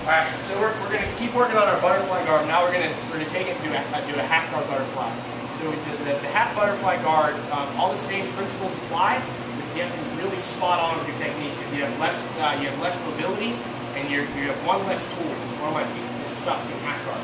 Alright, so we're going to keep working on our butterfly guard. Now we're going to take it to do a half guard butterfly. So the half butterfly guard, all the same principles apply, but you have to be really spot on with your technique because you have less mobility and you have one less tool. One of my feet is stuck in half guard.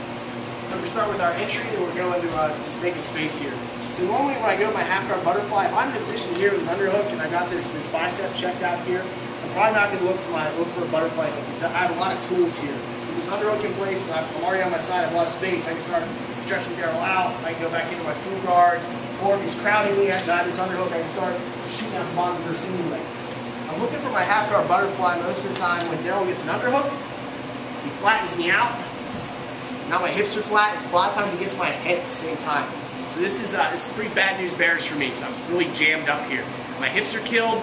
So we start with our entry and we're going to just make a space here. So normally when I go to my half guard butterfly, if I'm in a position here with an underhook and I got this bicep checked out here, I'm probably not going to look for a butterfly hook because I have a lot of tools here. With this underhook in place and I'm already on my side, I have a lot of space, I can start stretching the barrel out, I can go back into my full guard, or if he's crowding me at this underhook, I can start shooting out the bottom for a single leg. I'm looking for my half guard butterfly most of the time when Daryl gets an underhook, he flattens me out. Now my hips are flat, a lot of times he gets my head at the same time. So this is pretty bad news bears for me because I'm really jammed up here. My hips are killed.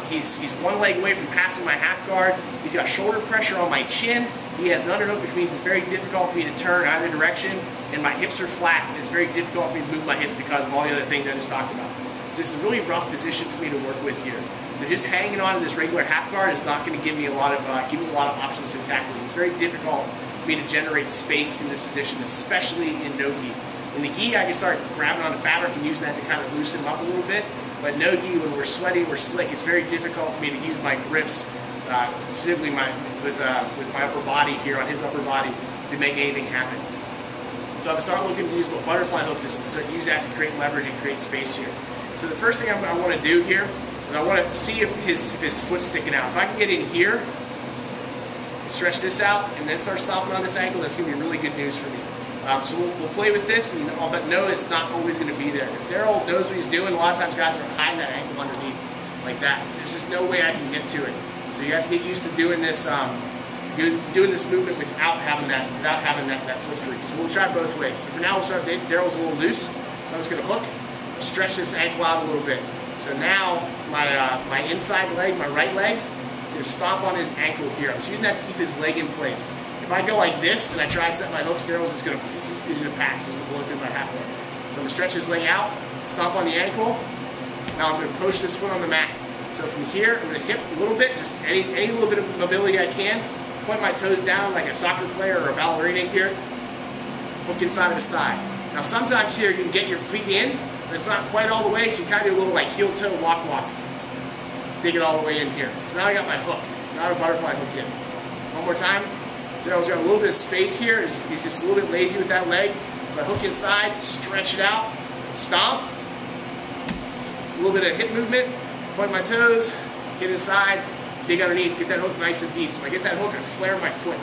He's one leg away from passing my half guard. He's got shoulder pressure on my chin. He has an underhook, which means it's very difficult for me to turn either direction. And my hips are flat, and it's very difficult for me to move my hips because of all the other things I just talked about. So this is a really rough position for me to work with here. So just hanging on to this regular half guard is not going to give me a lot of options to tackling. It's very difficult for me to generate space in this position, especially in no gi. In the gi, I can start grabbing onto fabric and using that to kind of loosen them up a little bit. But no gi, when we're sweaty, we're slick, it's very difficult for me to use my grips, specifically with my upper body here on his upper body, to make anything happen. So I'm starting looking to use a butterfly hook to use that to create leverage and create space here. So the first thing I want to do here is I want to see if his foot's sticking out. If I can get in here, stretch this out, and then start stomping on this ankle, that's going to be really good news for me. So we'll play with this, and but know it's not always going to be there. If Daryl knows what he's doing, a lot of times guys are hiding that ankle underneath like that. There's just no way I can get to it. So you have to get used to doing this movement without having that foot freak. So we'll try both ways. So for now, we'll start. Daryl's a little loose, so I'm just going to hook, stretch this ankle out a little bit. So now my inside leg, my right leg, is going to stomp on his ankle here. I'm just using that to keep his leg in place. If I go like this and I try and set my hooks, Daryl's just going to pass. He's going to blow through my half guard. So I'm going to stretch his leg out, stomp on the ankle. Now I'm going to push this foot on the mat. So from here, I'm going to hip a little bit, just any little bit of mobility I can. Point my toes down like a soccer player or a ballerina here. Hook inside of his thigh. Now sometimes here you can get your feet in, but it's not quite all the way, so you kind of do a little like heel-toe walk. Dig it all the way in here. So now I got my hook. Now I have a butterfly hook in. One more time. Daryl's got a little bit of space here. He's just a little bit lazy with that leg. So I hook inside, stretch it out, stomp. A little bit of hip movement, point my toes, get inside, dig underneath, get that hook nice and deep. So I get that hook and flare my foot.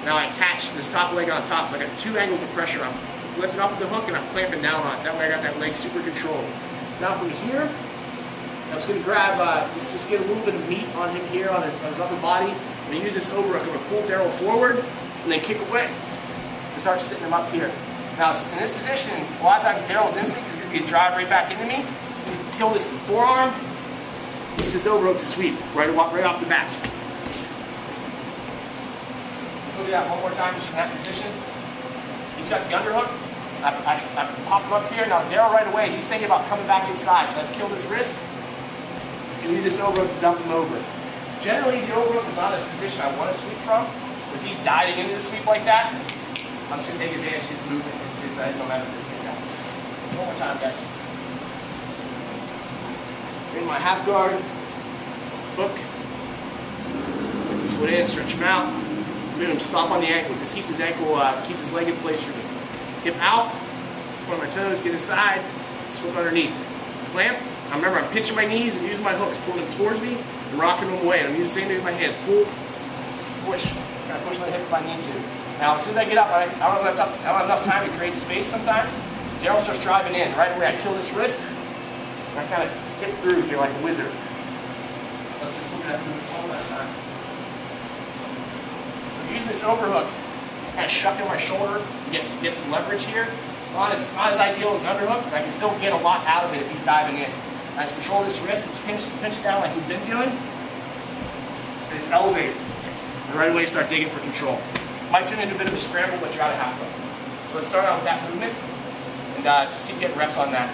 Now I attach this top leg on top, so I got two angles of pressure. I'm lifting up with the hook and I'm clamping down on it. That way I got that leg super controlled. So now from here, I'm just going to grab, just get a little bit of meat on him here, on his upper body. I'm going to use this overhook. I'm going to pull Daryl forward and then kick away to start sitting him up here. Now, in this position, a lot of times Daryl's instinct is going to be to drive right back into me. Kill this forearm, use this overhook to sweep right off the bat. So we'll do that one more time just in that position. He's got the underhook. I pop him up here. Now, Daryl right away, he's thinking about coming back inside. So let's kill this wrist and use this overhook to dump him over. Generally, the overhook is not a position I want to sweep from. If he's diving into the sweep like that, I'm just going to take advantage of his movement. It's no matter for the kick. One more time, guys. Bring my half guard, hook, get this foot in, stretch him out. Let him stop on the ankle. Just keeps his ankle, keeps his leg in place for me. Hip out, point my toes, get inside, swim underneath. Clamp. Now remember, I'm pinching my knees and using my hooks, pulling them towards me and rocking them away. And I'm using the same thing with my hands. Pull, push. Kind of push my hip if I need to. Now, as soon as I get up, I don't have enough time to create space sometimes. So Daryl starts driving in. Right away, I kill this wrist. And I kind of hit through here like a wizard. Let's just look at that one last time. So I'm using this overhook, kind of shucking my shoulder, get some leverage here. It's not as ideal as an underhook, but I can still get a lot out of it if he's diving in. I just control this wrist and just pinch it down like we've been doing. And it's elevated. And right away start digging for control. Might turn into a bit of a scramble, but you gotta have to. So let's start out with that movement and just keep getting reps on that.